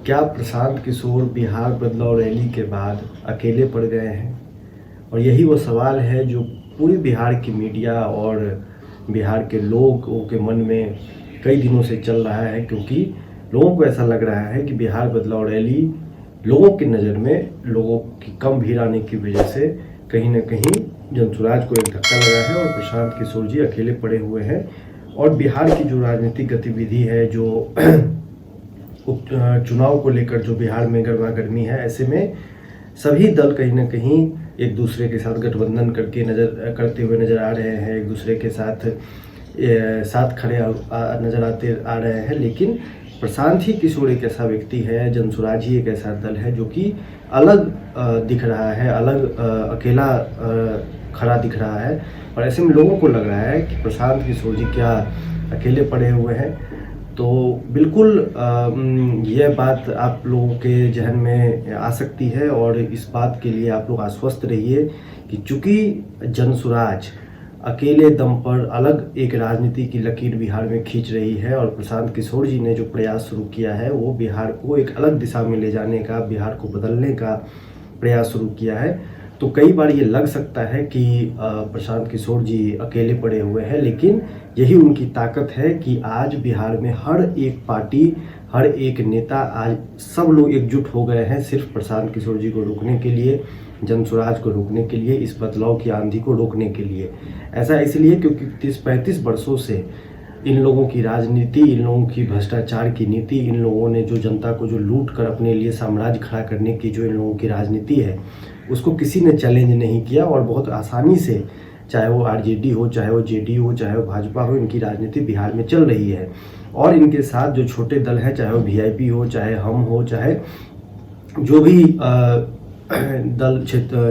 क्या प्रशांत किशोर बिहार बदलाव रैली के बाद अकेले पड़ गए हैं? और यही वो सवाल है जो पूरी बिहार की मीडिया और बिहार के लोगों के मन में कई दिनों से चल रहा है, क्योंकि लोगों को ऐसा लग रहा है कि बिहार बदलाव रैली लोगों की नज़र में लोगों की कम भीड़ आने की वजह से कहीं ना कहीं जनसुराज को एक धक्का लगा है और प्रशांत किशोर जी अकेले पड़े हुए हैं। और बिहार की जो राजनीतिक गतिविधि है, जो चुनाव को लेकर जो बिहार में गर्मा गर्मी है, ऐसे में सभी दल कहीं ना कहीं एक दूसरे के साथ गठबंधन करते हुए नज़र आ रहे हैं, एक दूसरे के साथ खड़े नज़र आ रहे हैं। लेकिन प्रशांत ही किशोर एक ऐसा व्यक्ति है, जनसुराज ही एक ऐसा दल है जो कि अलग दिख रहा है, अलग अकेला खड़ा दिख रहा है। और ऐसे में लोगों को लग रहा है कि प्रशांत किशोर जी क्या अकेले पड़े हुए हैं। तो बिल्कुल यह बात आप लोगों के जहन में आ सकती है और इस बात के लिए आप लोग आश्वस्त रहिए कि चूँकि जनसुराज अकेले दम पर अलग एक राजनीति की लकीर बिहार में खींच रही है और प्रशांत किशोर जी ने जो प्रयास शुरू किया है वो बिहार को एक अलग दिशा में ले जाने का, बिहार को बदलने का प्रयास शुरू किया है, तो कई बार ये लग सकता है कि प्रशांत किशोर जी अकेले पड़े हुए हैं। लेकिन यही उनकी ताकत है कि आज बिहार में हर एक पार्टी, हर एक नेता, आज सब लोग एकजुट हो गए हैं सिर्फ प्रशांत किशोर जी को रोकने के लिए, जनसुराज को रोकने के लिए, इस बदलाव की आंधी को रोकने के लिए। ऐसा इसलिए क्योंकि 30-35 वर्षों से इन लोगों की राजनीति, इन लोगों की भ्रष्टाचार की नीति, इन लोगों ने जो जनता को जो लूट कर अपने लिए साम्राज्य खड़ा करने की जो इन लोगों की राजनीति है, उसको किसी ने चैलेंज नहीं किया और बहुत आसानी से, चाहे वो आरजेडी हो, चाहे वो जेडीयू हो, चाहे वो भाजपा हो, इनकी राजनीति बिहार में चल रही है। और इनके साथ जो छोटे दल हैं, चाहे वो वीआईपी हो, चाहे हम हो, चाहे जो भी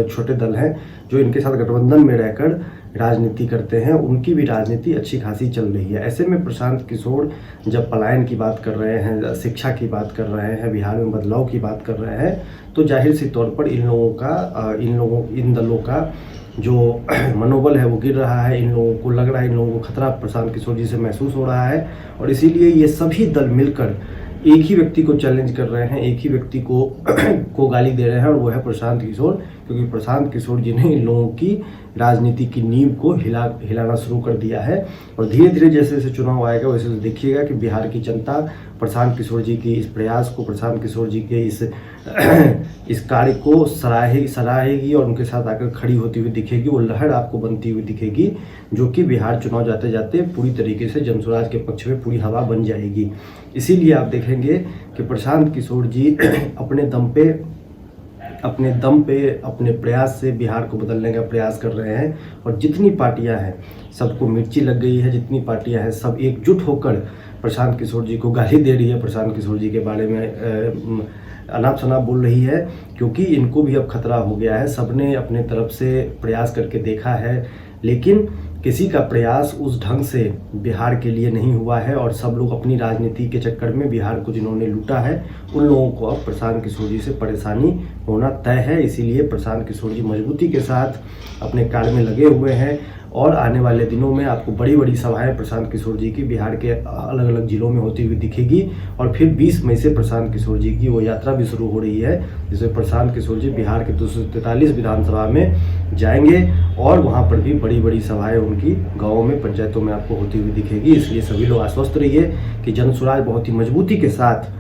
छोटे दल हैं जो इनके साथ गठबंधन में रहकर राजनीति करते हैं, उनकी भी राजनीति अच्छी खासी चल रही है। ऐसे में प्रशांत किशोर जब पलायन की बात कर रहे हैं, शिक्षा की बात कर रहे हैं, बिहार में बदलाव की बात कर रहे हैं, तो जाहिर सी तौर पर इन दलों का जो मनोबल है वो गिर रहा है। इन लोगों को लग रहा है, इन लोगों को खतरा प्रशांत किशोर जी से महसूस हो रहा है और इसीलिए ये सभी दल मिलकर एक ही व्यक्ति को चैलेंज कर रहे हैं, एक ही व्यक्ति को गाली दे रहे हैं और वो है प्रशांत किशोर, क्योंकि प्रशांत किशोर जी ने इन लोगों की राजनीति की नींव को हिलाना शुरू कर दिया है। और धीरे धीरे जैसे जैसे चुनाव आएगा वैसे वैसे देखिएगा कि बिहार की जनता प्रशांत किशोर जी की इस प्रयास को, प्रशांत किशोर जी के इस कार्य को सराहेगी और उनके साथ आकर खड़ी होती हुई दिखेगी। वो लहर आपको बनती हुई दिखेगी जो कि बिहार चुनाव जाते जाते पूरी तरीके से जनसुराज के पक्ष में पूरी हवा बन जाएगी। इसीलिए आप देखेंगे कि प्रशांत किशोर जी अपने दम पे अपने प्रयास से बिहार को बदलने का प्रयास कर रहे हैं। और जितनी पार्टियां हैं सबको मिर्ची लग गई है, जितनी पार्टियां हैं सब एकजुट होकर प्रशांत किशोर जी को गाली दे रही है, प्रशांत किशोर जी के बारे में अनाप शनाप बोल रही है, क्योंकि इनको भी अब खतरा हो गया है। सबने अपने तरफ से प्रयास करके देखा है, लेकिन किसी का प्रयास उस ढंग से बिहार के लिए नहीं हुआ है और सब लोग अपनी राजनीति के चक्कर में बिहार को जिन्होंने लूटा है, उन लोगों को अब प्रशांत किशोर जी से परेशानी होना तय है। इसीलिए प्रशांत किशोर जी मजबूती के साथ अपने कार्य में लगे हुए हैं और आने वाले दिनों में आपको बड़ी बड़ी सभाएं प्रशांत किशोर जी की बिहार के अलग अलग जिलों में होती हुई दिखेगी। और फिर 20 मई से प्रशांत किशोर जी की वो यात्रा भी शुरू हो रही है, जिसमें प्रशांत किशोर जी बिहार के 243 विधानसभा में जाएंगे और वहां पर भी बड़ी बड़ी सभाएं उनकी गाँवों में, पंचायतों में आपको होती हुई दिखेगी। इसलिए सभी लोग आश्वस्त रहिए कि जनसुराज बहुत ही मजबूती के साथ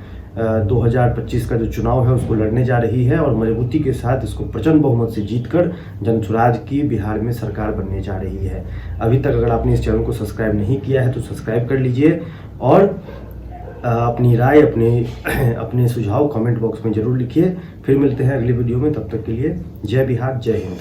2025 का जो चुनाव है उसको लड़ने जा रही है और मजबूती के साथ इसको प्रचंड बहुमत से जीतकर जनसुराज की बिहार में सरकार बनने जा रही है। अभी तक अगर आपने इस चैनल को सब्सक्राइब नहीं किया है तो सब्सक्राइब कर लीजिए और अपनी राय, अपने सुझाव कमेंट बॉक्स में जरूर लिखिए। फिर मिलते हैं अगली वीडियो में, तब तक के लिए जय बिहार, जय हिंद।